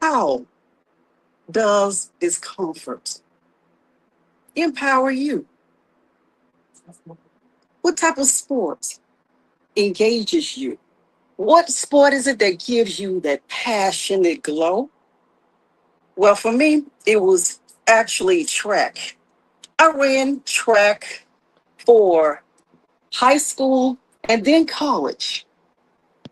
How does discomfort empower you? What type of sport engages you? What sport is it that gives you that passionate glow? Well, for me, it was actually track. I ran track for high school and then college.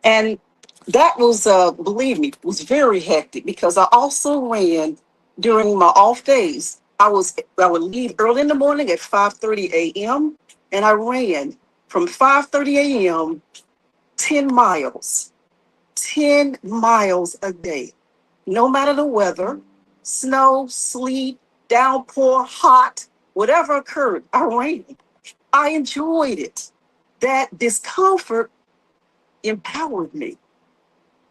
And that was, believe me, was very hectic because I also ran during my off days. I would leave early in the morning at 5:30 a.m. and I ran from 5:30 a.m. 10 miles, 10 miles a day. No matter the weather, snow, sleet, downpour, hot, whatever occurred, I ran. I enjoyed it. That discomfort empowered me.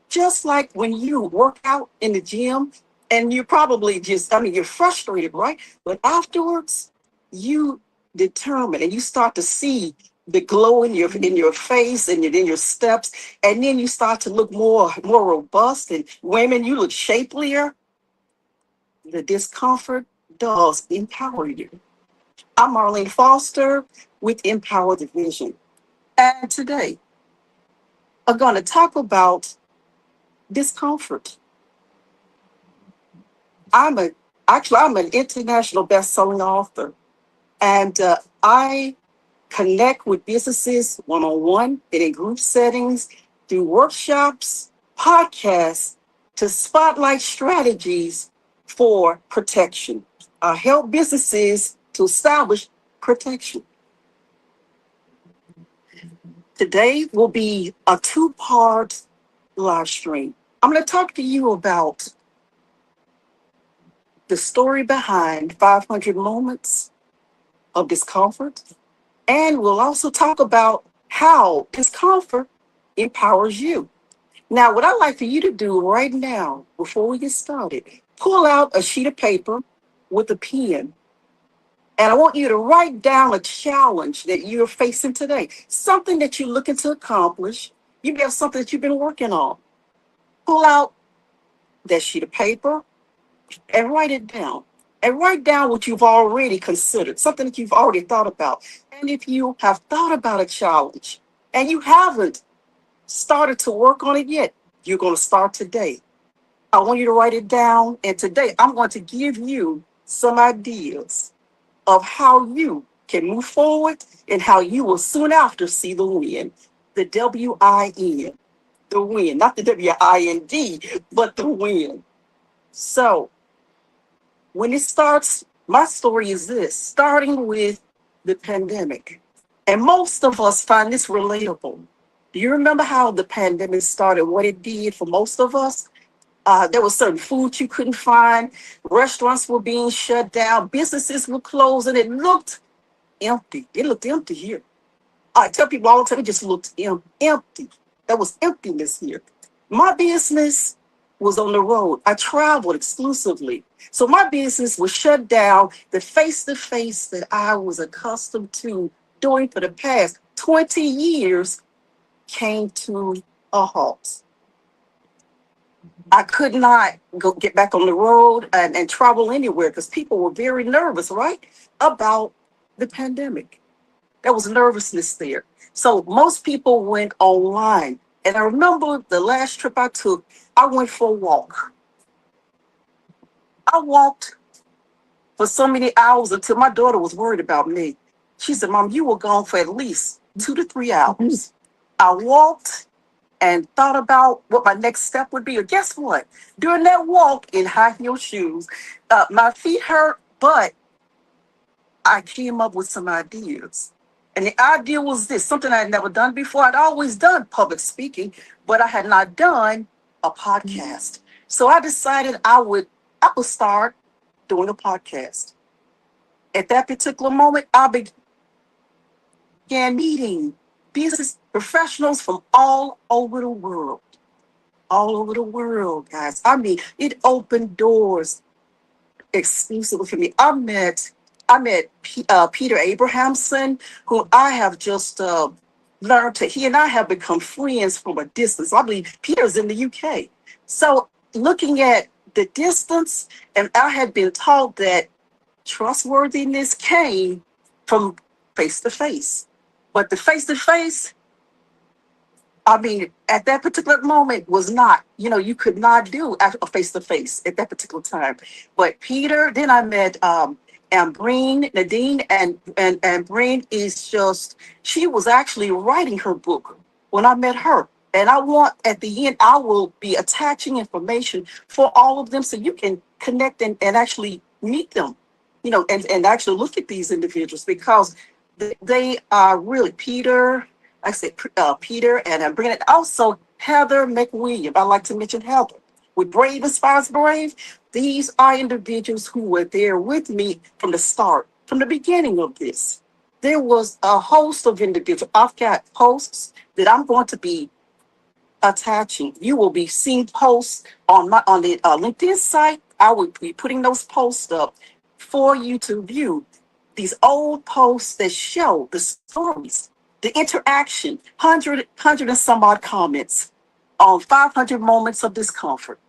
Just like when you work out in the gym and you probably just, I mean, you're frustrated, right? But afterwards, you determine and you start to see the glow in your face and in your steps, and then you start to look more robust. And women, you look shapelier. The discomfort does empower you. I'm Marlene Foster with Empower Division, and today I'm going to talk about discomfort. I'm a I'm an international best-selling author, and I connect with businesses one-on-one and in group settings through workshops, podcasts to spotlight strategies for protection. I help businesses to establish protection. Today will be a two-part live stream. I'm going to talk to you about the story behind 500 moments of discomfort. And we'll also talk about how discomfort empowers you. Now, what I'd like for you to do right now, before we get started, pull out a sheet of paper with a pen. And I want you to write down a challenge that you're facing today, something that you're looking to accomplish. You may have something that you've been working on. Pull out that sheet of paper and write it down. And write down what you've already considered, something that you've already thought about. And if you have thought about a challenge and you haven't started to work on it yet, you're going to start today. I want you to write it down. And today I'm going to give you some ideas of how you can move forward and how you will soon after see the win. The WIN, the win, not the WIND, but the win. So, when it starts, my story is this, starting with the pandemic. And most of us find this relatable. Do you remember how the pandemic started, what it did for most of us? There was certain food you couldn't find. Restaurants were being shut down. Businesses were closing. It looked empty. It looked empty here. I tell people all the time, it just looked empty. There was emptiness here. My business was on the road. I traveled exclusively. So my business was shut down. The face-to-face that I was accustomed to doing for the past 20 years came to a halt. I could not get back on the road and travel anywhere because people were very nervous, right, about the pandemic. There was nervousness there. So most people went online. And I remember the last trip I took, I went for a walk. I walked for so many hours until my daughter was worried about me. She said, Mom, you were gone for at least 2 to 3 hours. I walked and thought about what my next step would be. And guess what? During that walk in high heel shoes, my feet hurt, but I came up with some ideas. And the idea was this, something I had never done before. I'd always done public speaking, but I had not done a podcast. So I decided I would start doing a podcast. At that particular moment, I began meeting business professionals from all over the world. All over the world, guys. I mean, it opened doors exclusively for me. I met Peter Abrahamsen, who I have just learned to. He and I have become friends from a distance. I believe Peter's in the UK. So looking at the distance, and I had been taught that trustworthiness came from face to face. But the face to face, I mean, at that particular moment was not, you could not do a face to face at that particular time. But Peter, then I met Ambreen Nadeen, and Ambreen is just, she was actually writing her book when I met her. And I want at the end, I will be attaching information for all of them so you can connect and actually meet them, and actually look at these individuals because they are really Peter. I said Peter, and I'm bringing it also Heather McWilliam. I like to mention Heather with Brave Inspires Brave. These are individuals who were there with me from the start, from the beginning of this. There was a host of individuals. I've got posts that I'm going to be attaching. You will be seeing posts on the LinkedIn site. I will be putting those posts up for you to view. These old posts that show the stories, the interaction, hundred and some odd comments on 500 moments of discomfort.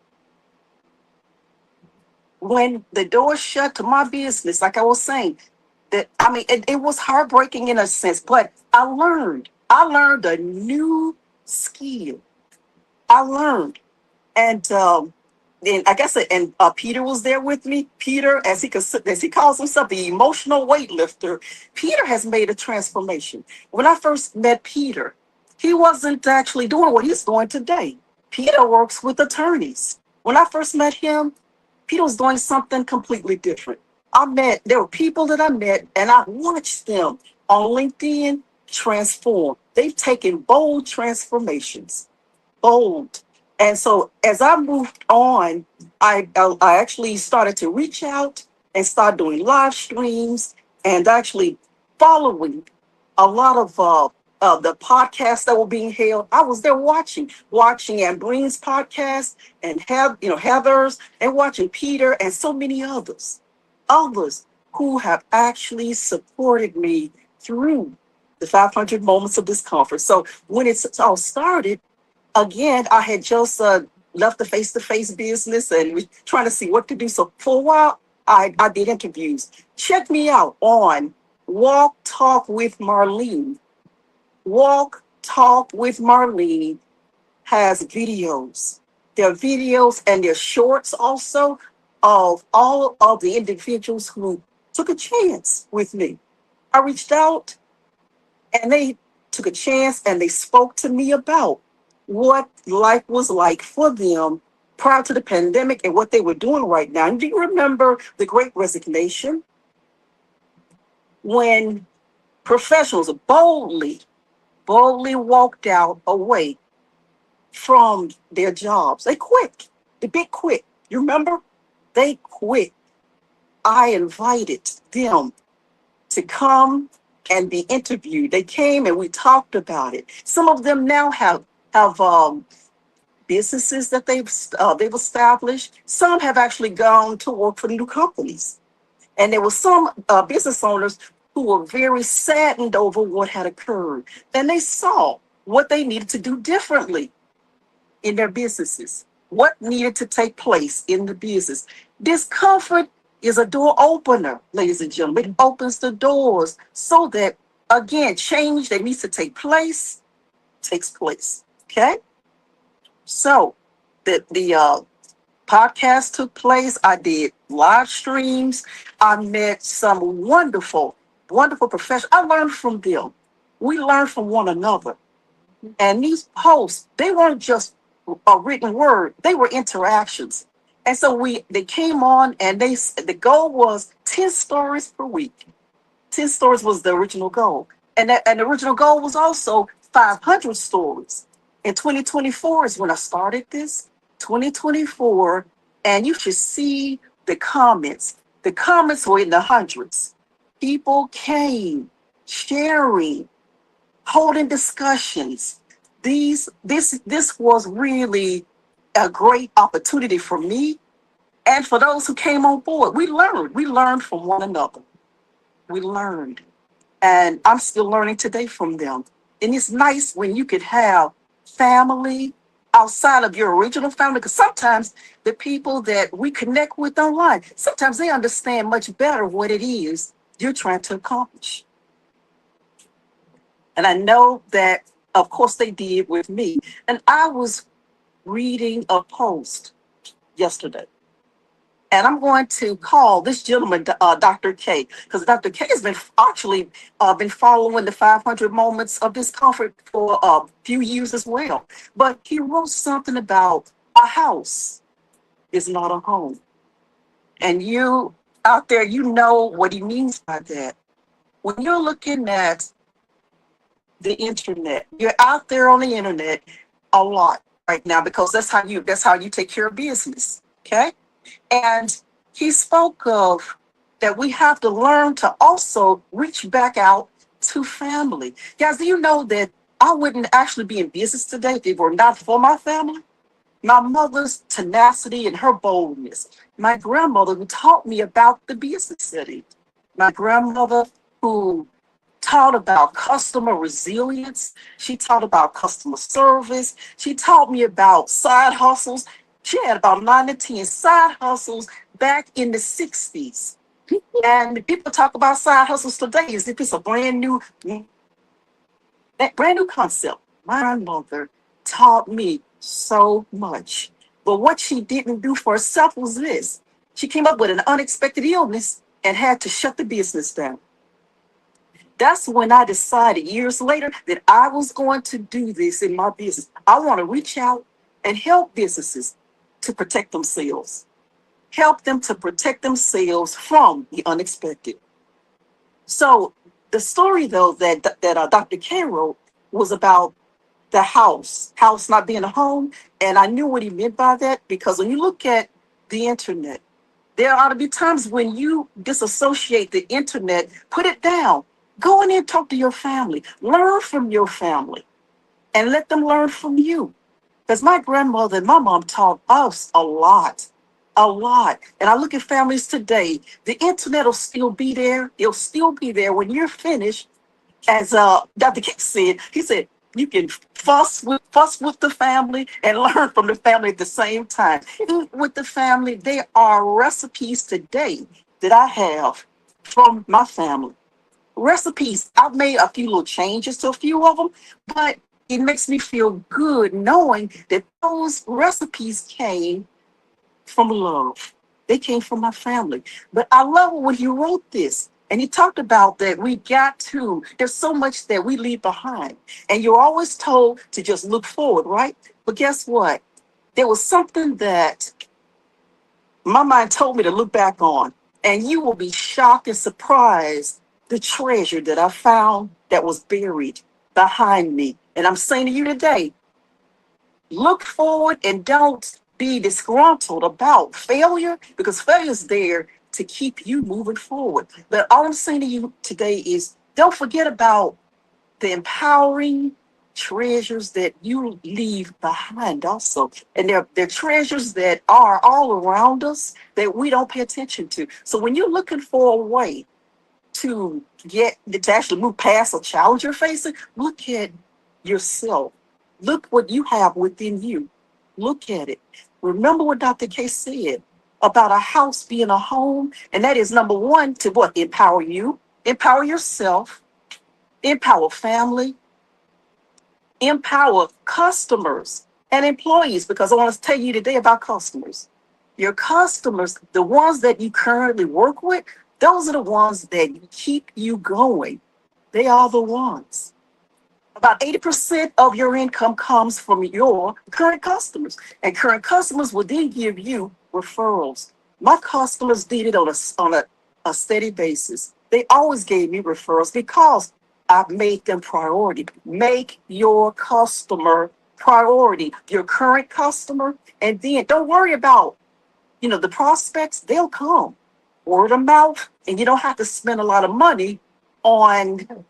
When the door shut to my business, like I was saying, that I mean, it was heartbreaking in a sense, but I learned a new skill. I learned. And then like I said, and Peter was there with me. Peter, as he calls himself, the emotional weightlifter. Peter has made a transformation. When I first met Peter, he wasn't actually doing what he's doing today. Peter works with attorneys. When I first met him, Peter was doing something completely different. There were people that I met, and I watched them on LinkedIn transform. They've taken bold transformations, bold. And so as I moved on, I actually started to reach out and start doing live streams and actually following a lot of the podcasts that were being held. I was there watching Ambreen's podcast and Heather's, and watching Peter and so many others who have actually supported me through the 500 moments of discomfort. So when it's all started, again, I had just left the face-to-face business and was trying to see what to do. So for a while, I did interviews. Check me out on Walk Talk with Marlene. Walk Talk with Marlene has videos. There are videos and there are shorts also of all of the individuals who took a chance with me. I reached out and they took a chance and they spoke to me about what life was like for them prior to the pandemic and what they were doing right now. And do you remember the Great Resignation when professionals boldly walked out away from their jobs? They quit. The big quit. You remember? They quit. I invited them to come and be interviewed. They came and we talked about it. Some of them now have businesses that they've established. Some have actually gone to work for new companies, and there were some business owners who were very saddened over what had occurred, and they saw what they needed to do differently in their businesses, what needed to take place in the business. Discomfort is a door opener, ladies and gentlemen. It opens the doors so that, again, change that needs to take place takes place. Okay? So the podcast took place. I did live streams. I met some wonderful professionals. I learned from them. We learned from one another. And these posts, they weren't just a written word, they were interactions. And so they came on and the goal was 10 stories per week. 10 stories was the original goal. And the original goal was also 500 stories. In 2024 is when I started this. 2024, and you should see the comments. The comments were in the hundreds. People came, sharing, holding discussions. This was really a great opportunity for me and for those who came on board. We learned from one another. We learned. And I'm still learning today from them. And it's nice when you could have family outside of your original family, because sometimes the people that we connect with online, sometimes they understand much better what it is you're trying to accomplish. And I know that, of course, they did with me. And I was reading a post yesterday. And I'm going to call this gentleman Dr. K, because Dr. K has been actually been following the 500 moments of discomfort for a few years as well. But he wrote something about a house is not a home. And you out there, you know what he means by that. When you're looking at the internet, you're out there on the internet a lot right now because that's how you take care of business. Okay. And he spoke of that we have to learn to also reach back out to family. Guys, do you know that I wouldn't actually be in business today if it were not for my family? My mother's tenacity and her boldness. My grandmother who taught me about the business setting. My grandmother who taught about customer resilience. She taught about customer service. She taught me about side hustles. She had about 9 to 10 side hustles back in the 60s. And people talk about side hustles today as if it's a brand new concept. My grandmother taught me so much. But what she didn't do for herself was this. She came up with an unexpected illness and had to shut the business down. That's when I decided years later that I was going to do this in my business. I want to reach out and help businesses to protect themselves, help them to protect themselves from the unexpected. So the story, though, that Dr. K wrote was about the house not being a home. And I knew what he meant by that because when you look at the internet, there ought to be times when you disassociate the internet, put it down, go in and talk to your family, learn from your family, and let them learn from you. Because my grandmother and my mom taught us a lot, a lot. And I look at families today, the internet will still be there. It'll still be there when you're finished. As Dr. King said, he said, you can fuss with the family and learn from the family at the same time. Eat with the family, there are recipes today that I have from my family. Recipes, I've made a few little changes to a few of them, but it makes me feel good knowing that those recipes came from love. They came from my family. But I love when he wrote this. And he talked about that there's so much that we leave behind. And you're always told to just look forward, right? But guess what? There was something that my mind told me to look back on. And you will be shocked and surprised the treasure that I found that was buried behind me. And I'm saying to you today, look forward and don't be disgruntled about failure because failure is there to keep you moving forward. But all I'm saying to you today is don't forget about the empowering treasures that you leave behind also. And they're treasures that are all around us that we don't pay attention to. So when you're looking for a way to actually move past a challenge you're facing, look at yourself. Look what you have within you. Look at it. Remember what Dr. K said about a house being a home, and that is number one to what? Empower you, empower yourself, empower family, empower customers and employees. Because I want to tell you today about customers. Your customers, the ones that you currently work with, those are the ones that keep you going. They are the ones. About 80% of your income comes from your current customers, and current customers will then give you referrals. My customers did it on a steady basis. They always gave me referrals because I've made them priority. Make your customer priority, your current customer, and then don't worry about the prospects. They'll come word of mouth, and you don't have to spend a lot of money on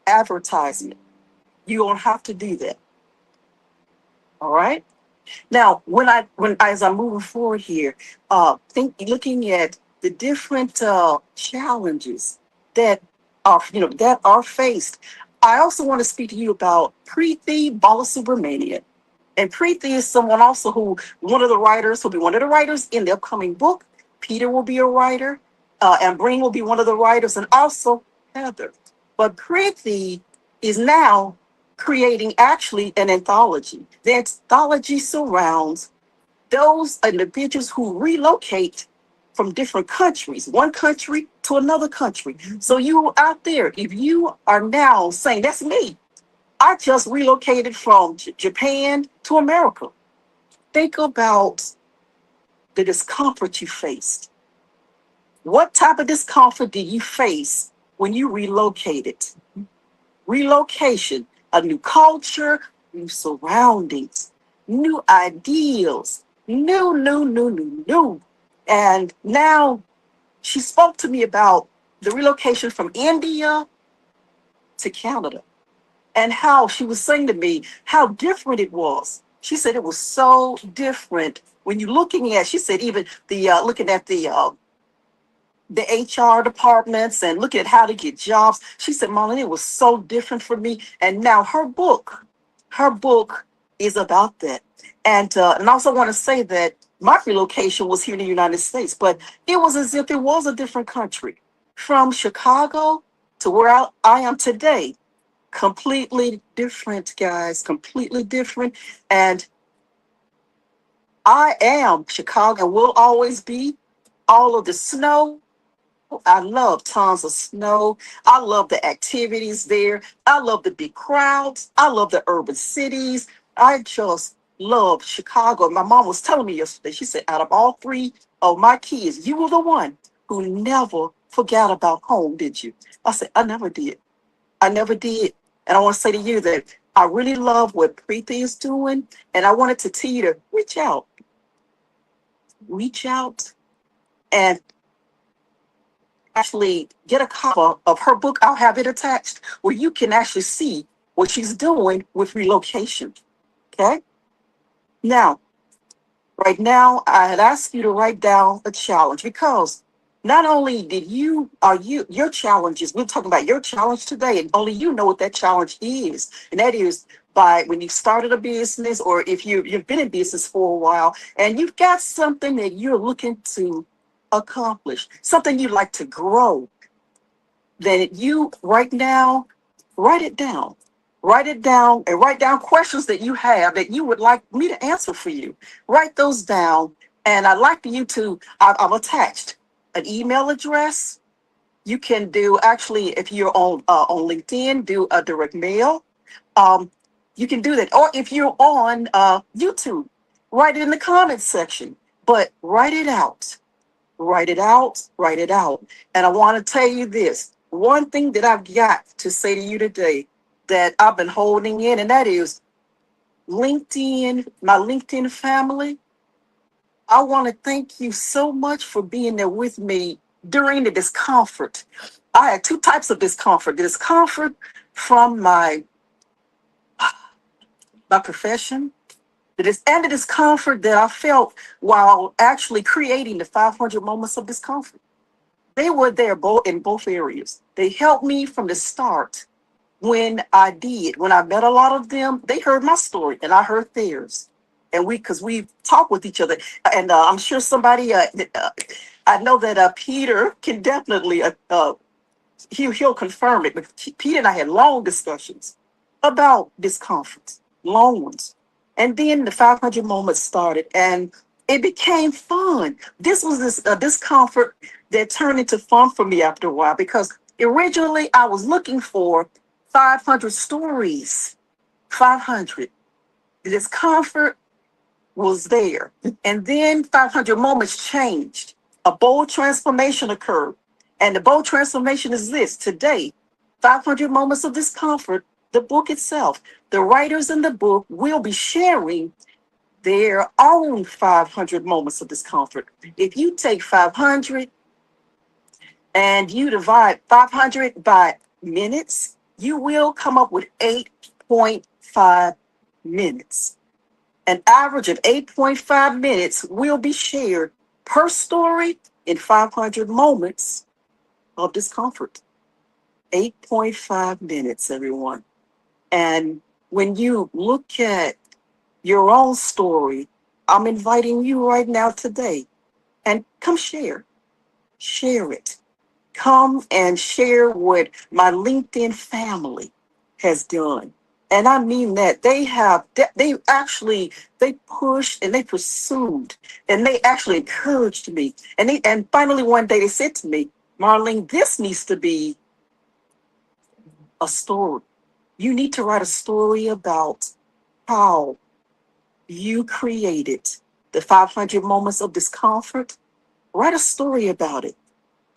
advertisement. You don't have to do that. All right. Now, as I'm moving forward here, looking at the different challenges that are faced. I also want to speak to you about Preethi Balasubramanian. And Preethi is someone also who, one of the writers, will be one of the writers in the upcoming book. Peter will be a writer. Ambreen will be one of the writers, and also Heather. But Preethi is now creating actually an anthology. The anthology surrounds those individuals who relocate from different countries, one country to another country. So you out there, if you are now saying, that's me, I just relocated from Japan to America. Think about the discomfort you faced. What type of discomfort did you face when you relocated? Relocation, a new culture, new surroundings, new ideals, new. And now she spoke to me about the relocation from India to Canada and how she was saying to me how different it was. She said it was so different when you're looking at, she said, even the looking at the HR departments and looking at how to get jobs. She said, Marlon, it was so different for me. And now her book is about that. And I also want to say that my relocation was here in the United States, but it was as if it was a different country. From Chicago to where I am today, completely different, guys, completely different. And I am Chicago and will always be. All of the snow, I love tons of snow. I love the activities there. I love the big crowds. I love the urban cities. I just love Chicago. My mom was telling me yesterday, she said, out of all three of my kids, you were the one who never forgot about home, did you? I said, I never did. I never did. And I want to say to you that I really love what Preethi is doing. And I wanted to tell you to reach out and actually get a copy of her book. I'll have it attached where you can actually see what she's doing with relocation. Okay. Now, right now, I had asked you to write down a challenge because not only did your challenges, we're talking about your challenge today, and only you know what that challenge is. And that is by when you started a business or if you've been in business for a while and you've got something that you're looking to accomplish, something you'd like to grow, then you right now, write it down. Write it down and write down questions that you have that you would like me to answer for you. Write those down. And I'd like you to, I've attached an email address. You can do actually, if you're on LinkedIn, do a direct mail. You can do that. Or if you're on YouTube, write it in the comments section, but write it out. Write it out, write it out. And I want to tell you this one thing that I've got to say to you today that I've been holding in, and that is LinkedIn, my LinkedIn family. I want to thank you so much for being there with me during the discomfort. I had two types of discomfort: the discomfort from my profession, and the discomfort that I felt while actually creating the 500 moments of discomfort. They were there both in both areas. They helped me from the start. When I met a lot of them, they heard my story and I heard theirs. And because we talk with each other. And I'm sure somebody, I know that Peter can definitely, he'll confirm it. But Peter and I had long discussions about discomforts, long ones. And then the 500 moments started and it became fun. This was this discomfort that turned into fun for me after a while because originally I was looking for 500 stories, 500. The discomfort was there. And then 500 moments changed. A bold transformation occurred. And the bold transformation is this today, 500 moments of discomfort, the book itself. The writers in the book will be sharing their own 500 moments of discomfort. If you take 500 and you divide 500 by minutes, you will come up with 8.5 minutes. An average of 8.5 minutes will be shared per story in 500 moments of discomfort. 8.5 minutes, everyone. And when you look at your own story, I'm inviting you right now today and come share it. Come and share what my LinkedIn family has done. And I mean that they actually, they pushed and they pursued and they actually encouraged me. And finally one day they said to me, Marlene, this needs to be a story. You need to write a story about how you created the 500 moments of discomfort. Write a story about it.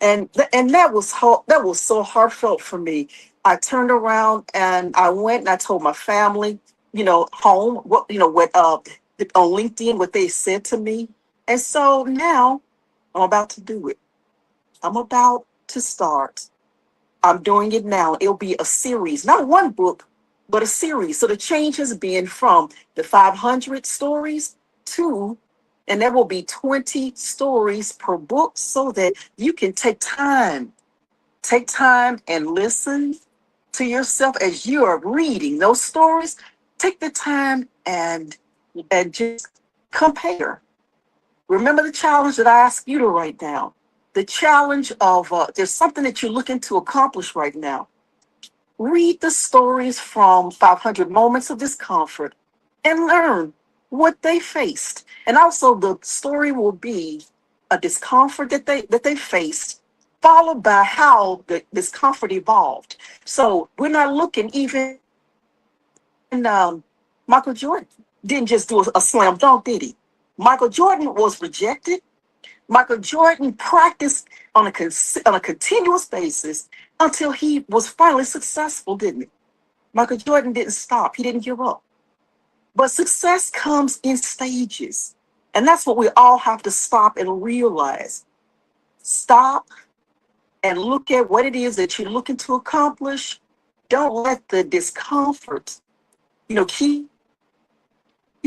And that was so heartfelt for me. I turned around and I went and I told my family, home, what on LinkedIn what they said to me. And so now I'm about to do it. I'm about to start. I'm doing it now. It'll be a series, not one book, but a series. So the change has been from the 500 stories to, and there will be 20 stories per book so that you can take time and listen to yourself as you are reading those stories. Take the time and just compare. Remember the challenge that I asked you to write down. The challenge of there's something that you're looking to accomplish right now. Read the stories from 500 Moments of Discomfort and learn what they faced. And also the story will be a discomfort that they faced, followed by how the discomfort evolved. So we're not looking even Michael Jordan didn't just do a slam dunk, did he? Michael Jordan was rejected. Michael Jordan practiced on a continuous basis until he was finally successful, didn't he? Michael Jordan didn't stop. He didn't give up. But success comes in stages. And that's what we all have to stop and realize. Stop and look at what it is that you're looking to accomplish. Don't let the discomfort, keep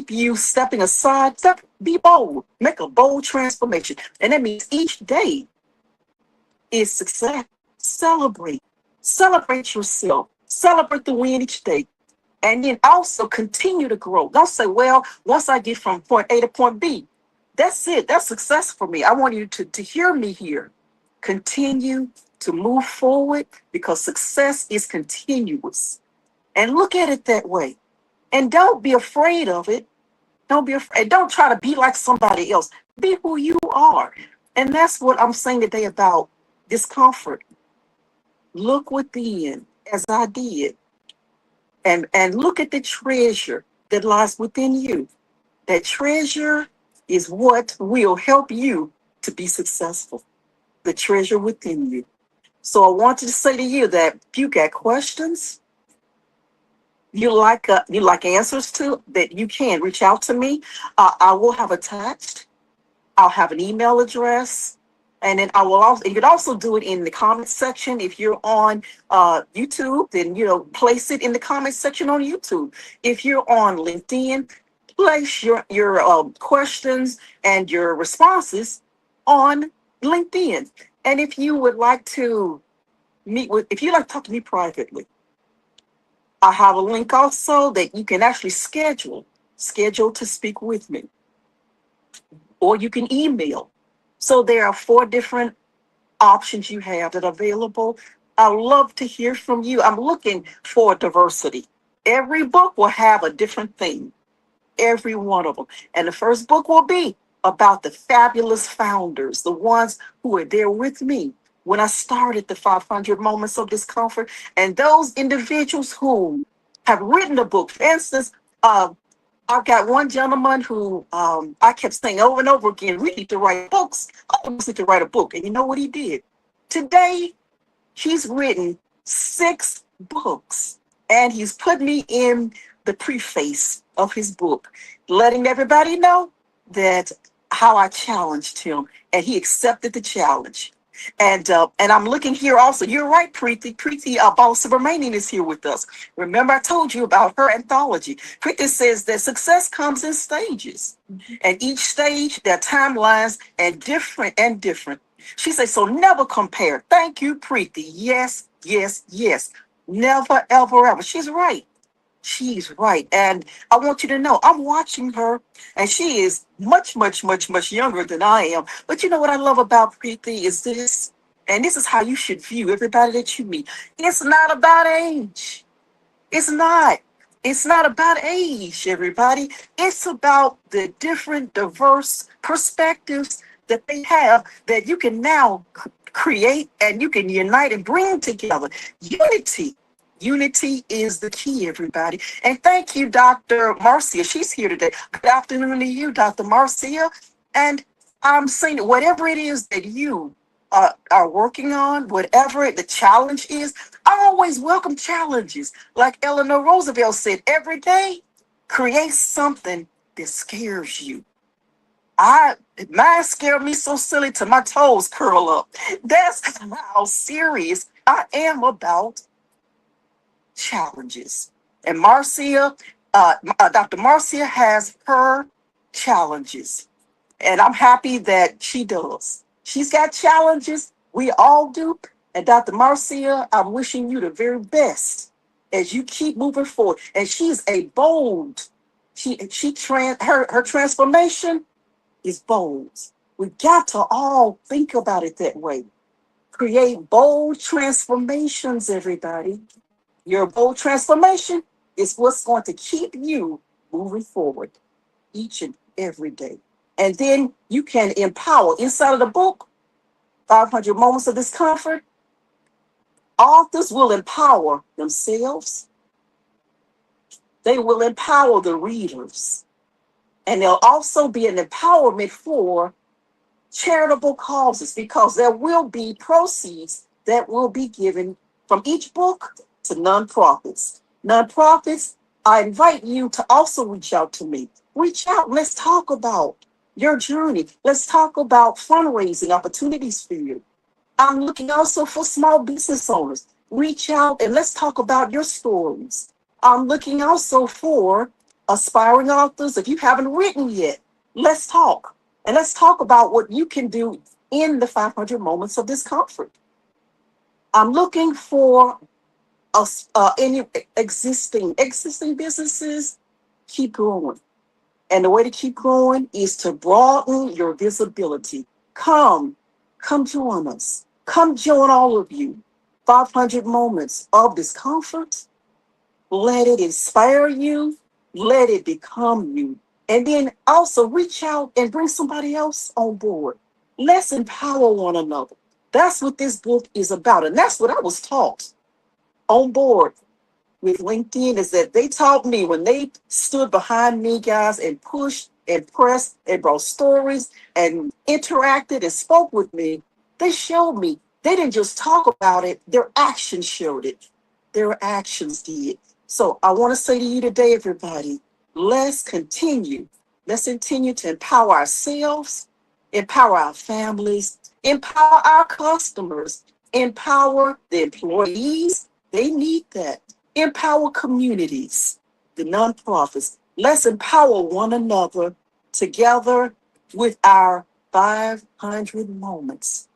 you stepping aside. Be bold. Make a bold transformation. And that means each day is success. Celebrate. Celebrate yourself. Celebrate the win each day. And then also continue to grow. Don't say, well, once I get from point A to point B, that's it. That's success for me. I want you to hear me here. Continue to move forward because success is continuous. And look at it that way. And don't be afraid of it. Don't be afraid. Don't try to be like somebody else. Be who you are. And that's what I'm saying today about discomfort. Look within as I did and look at the treasure that lies within you. That treasure is what will help you to be successful. The treasure within you. So I wanted to say to you that if you got questions, you like answers to, that you can reach out to me. I will have attached. I'll have an email address, and then I will also. You could also do it in the comment section if you're on YouTube. Then place it in the comment section on YouTube. If you're on LinkedIn, place your questions and your responses on LinkedIn. And if you would like to if you like to talk to me privately, I have a link also that you can actually schedule to speak with me, or you can email. So there are 4 different options you have that are available. I love to hear from you. I'm looking for diversity. Every book will have a different theme, every one of them. And the first book will be about the fabulous founders, the ones who were there with me when I started the 500 Moments of Discomfort, and those individuals who have written a book. For instance, I've got one gentleman who I kept saying over and over again, we need to write books. Oh, we need to write a book. And you know what he did? Today, he's written 6 books, and he's put me in the preface of his book, letting everybody know that how I challenged him, and he accepted the challenge. And I'm looking here also. You're right, Preethi Balasubramanian is here with us. Remember, I told you about her anthology. Preethi says that success comes in stages, and each stage, there are timelines and different and different. She says, so never compare. Thank you, Preethi. Yes, yes, yes. Never, ever, ever. She's right. She's right. And I want you to know, I'm watching her, and she is much, much, much, much younger than I am. But you know what I love about Preethi is this, and this is how you should view everybody that you meet. It's not about age. It's not. It's not about age, everybody. It's about the different, diverse perspectives that they have that you can now create and you can unite and bring together. Unity. Unity is the key, everybody. And thank you, Dr. Marcia. She's here today. Good afternoon to you, Dr. Marcia. And I'm saying that whatever it is that you are working on, whatever the challenge is, I always welcome challenges. Like Eleanor Roosevelt said, every day, create something that scares you. Mine scared me so silly to my toes curl up. That's how serious I am about challenges. And Dr. Marcia has her challenges. And I'm happy that she does. She's got challenges. We all do. And Dr. Marcia, I'm wishing you the very best as you keep moving forward. And she's a bold. Her transformation is bold. We got to all think about it that way. Create bold transformations, everybody. Your bold transformation is what's going to keep you moving forward each and every day. And then you can empower. Inside of the book, 500 Moments of Discomfort, authors will empower themselves. They will empower the readers. And there'll also be an empowerment for charitable causes because there will be proceeds that will be given from each book to nonprofits. Nonprofits, I invite you to also reach out to me. Reach out. Let's talk about your journey. Let's talk about fundraising opportunities for you. I'm looking also for small business owners. Reach out and let's talk about your stories. I'm looking also for aspiring authors. If you haven't written yet, let's talk. And let's talk about what you can do in the 500 Moments of Discomfort. I'm looking for any existing businesses. Keep growing. And the way to keep growing is to broaden your visibility. Come join us. Come join all of you. 500 Moments of Discomfort. Let it inspire you. Let it become you. And then also reach out and bring somebody else on board. Let's empower one another. That's what this book is about. And that's what I was taught on board with LinkedIn, is that they taught me when they stood behind me, guys, and pushed and pressed and brought stories and interacted and spoke with me. They showed me. They didn't just talk about it. Their actions showed it. Their actions did. So I want to say to you today, everybody, let's continue. Let's continue to empower ourselves, empower our families, empower our customers, empower the employees. They need that. Empower communities, the nonprofits. Let's empower one another together with our 500 moments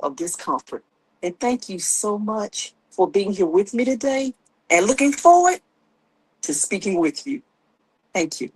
of discomfort. And thank you so much for being here with me today and looking forward to speaking with you. Thank you.